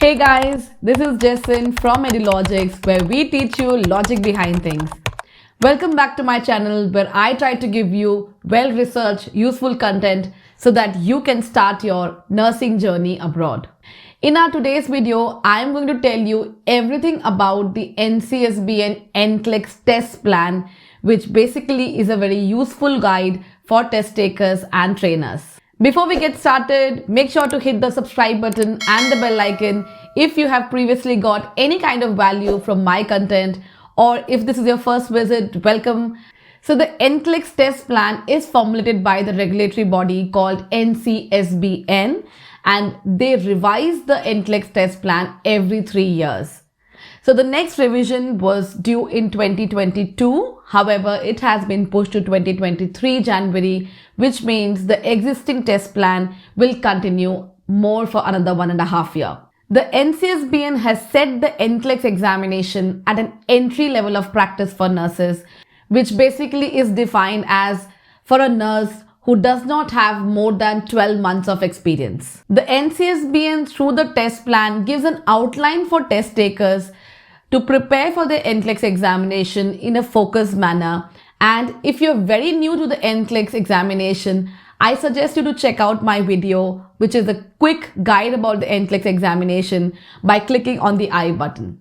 Hey guys, this is Jason from EdulogiX, where we teach you logic behind things. Welcome back to my channel where I try to give you well-researched, useful content so that you can start your nursing journey abroad. In our today's video, I am going to tell you everything about the NCSB and NCLEX test plan, which basically is a very useful guide for test takers and trainers. Before we get started, make sure to hit the subscribe button and the bell icon if you have previously got any kind of value from my content, or if this is your first visit, welcome. So the NCLEX test plan is formulated by the regulatory body called NCSBN, and they revise the NCLEX test plan every 3 years. So the next revision was due in 2022. However, it has been pushed to 2023 January, which means the existing test plan will continue more for another 1.5 years. The NCSBN has set the NCLEX examination at an entry level of practice for nurses, which basically is defined as for a nurse who does not have more than 12 months of experience. The NCSBN through the test plan gives an outline for test takers to prepare for the NCLEX examination in a focused manner. And if you're very new to the NCLEX examination, I suggest you to check out my video, which is a quick guide about the NCLEX examination, by clicking on the I button.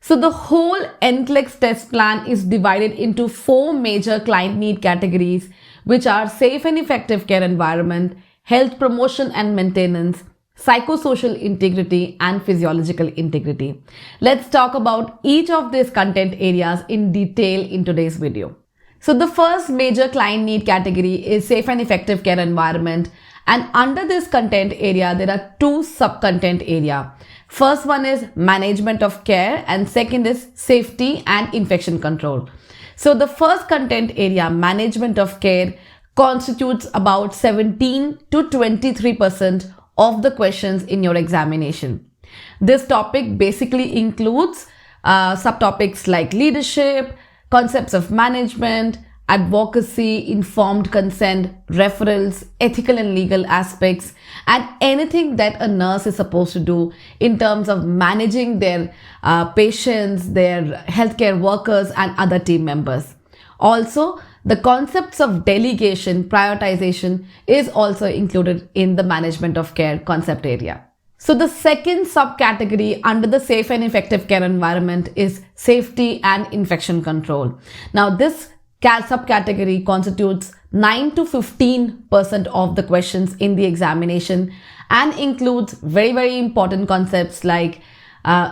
So the whole NCLEX test plan is divided into 4 major client need categories, which are safe and effective care environment, health promotion and maintenance, psychosocial integrity, and physiological integrity. Let's talk about each of these content areas in detail in today's video. So the first major client need category is safe and effective care environment. And under this content area, there are 2 sub-content areas. First one is management of care, and second is safety and infection control. So the first content area, management of care, constitutes about 17 to 23% of the questions in your examination. This topic basically includes subtopics like leadership, concepts of management, advocacy, informed consent, referrals, ethical and legal aspects, and anything that a nurse is supposed to do in terms of managing their patients, their healthcare workers, and other team members. Also, the concepts of delegation, prioritization is also included in the management of care concept area. So the second subcategory under the safe and effective care environment is safety and infection control. Now this subcategory constitutes 9 to 15% of the questions in the examination and includes very important concepts like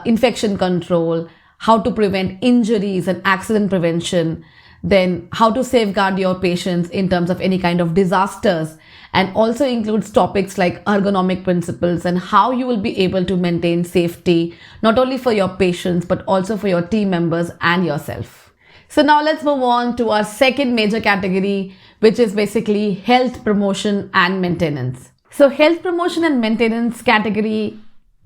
infection control, how to prevent injuries and accident prevention, then how to safeguard your patients in terms of any kind of disasters, and also includes topics like ergonomic principles and how you will be able to maintain safety not only for your patients but also for your team members and yourself. So now let's move on to our second major category, which is basically health promotion and maintenance. So health promotion and maintenance category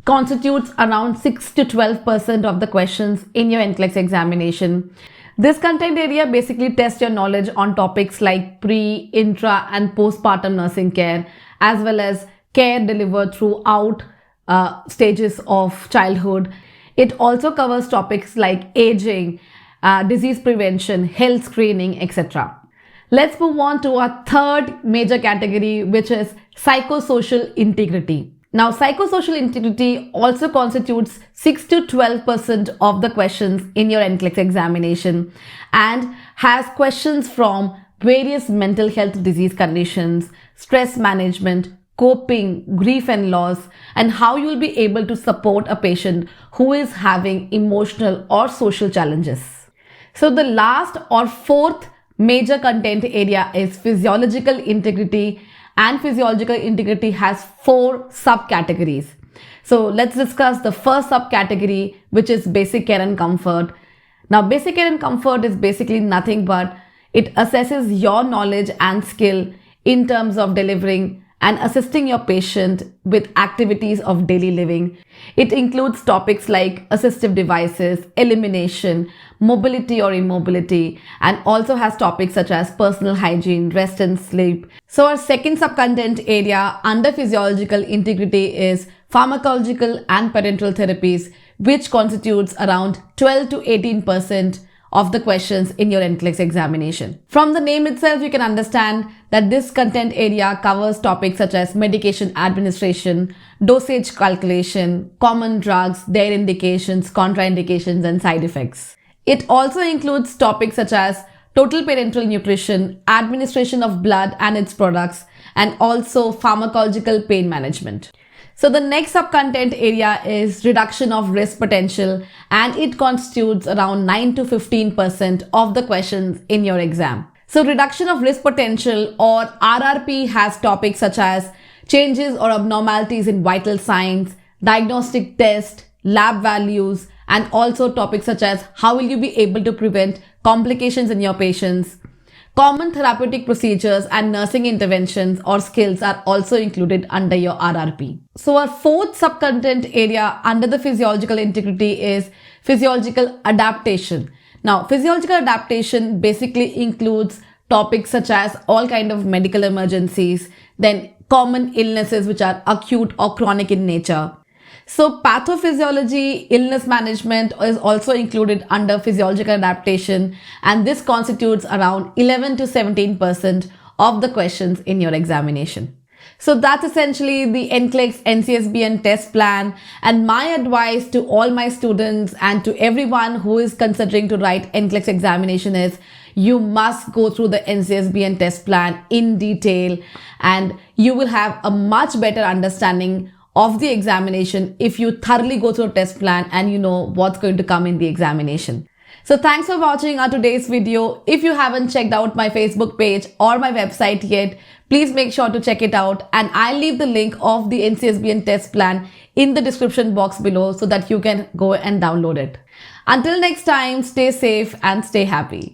constitutes around 6 to 12% of the questions in your NCLEX examination. This content area basically tests your knowledge on topics like pre, intra, and postpartum nursing care, as well as care delivered throughout stages of childhood. It also covers topics like aging, disease prevention, health screening, etc. Let's move on to our third major category, which is psychosocial integrity. Now, psychosocial integrity also constitutes 6 to 12% of the questions in your NCLEX examination and has questions from various mental health disease conditions, stress management, coping, grief and loss, and how you will be able to support a patient who is having emotional or social challenges. So the last or fourth major content area is physiological integrity, and physiological integrity has 4 subcategories. So let's discuss the first subcategory, which is basic care and comfort. Now, basic care and comfort is basically nothing but it assesses your knowledge and skill in terms of delivering and assisting your patient with activities of daily living. It includes topics like assistive devices, elimination, mobility or immobility, and also has topics such as personal hygiene, rest and sleep. So our second subcontent area under physiological integrity is pharmacological and parenteral therapies, which constitutes around 12 to 18% of the questions in your NCLEX examination. From the name itself, you can understand that this content area covers topics such as medication administration, dosage calculation, common drugs, their indications, contraindications, and side effects. It also includes topics such as total parenteral nutrition, administration of blood and its products, and also pharmacological pain management. So the next subcontent area is reduction of risk potential, and it constitutes around 9 to 15% of the questions in your exam. So reduction of risk potential or RRP has topics such as changes or abnormalities in vital signs, diagnostic test, lab values, and also topics such as how will you be able to prevent complications in your patients. Common therapeutic procedures and nursing interventions or skills are also included under your RRP. So our fourth subcontent area under the physiological integrity is physiological adaptation. Now, physiological adaptation basically includes topics such as all kind of medical emergencies, then common illnesses which are acute or chronic in nature. So pathophysiology, illness management is also included under physiological adaptation, and this constitutes around 11 to 17% of the questions in your examination. So that's essentially the NCLEX NCSBN test plan, and my advice to all my students and to everyone who is considering to write NCLEX examination is you must go through the NCSBN test plan in detail, and you will have a much better understanding of the examination if you thoroughly go through a test plan and you know what's going to come in the examination. So thanks for watching our today's video. If you haven't checked out my Facebook page or my website yet, please make sure to check it out, and I'll leave the link of the NCSBN test plan in the description box below so that you can go and download it. Until next time, stay safe and stay happy.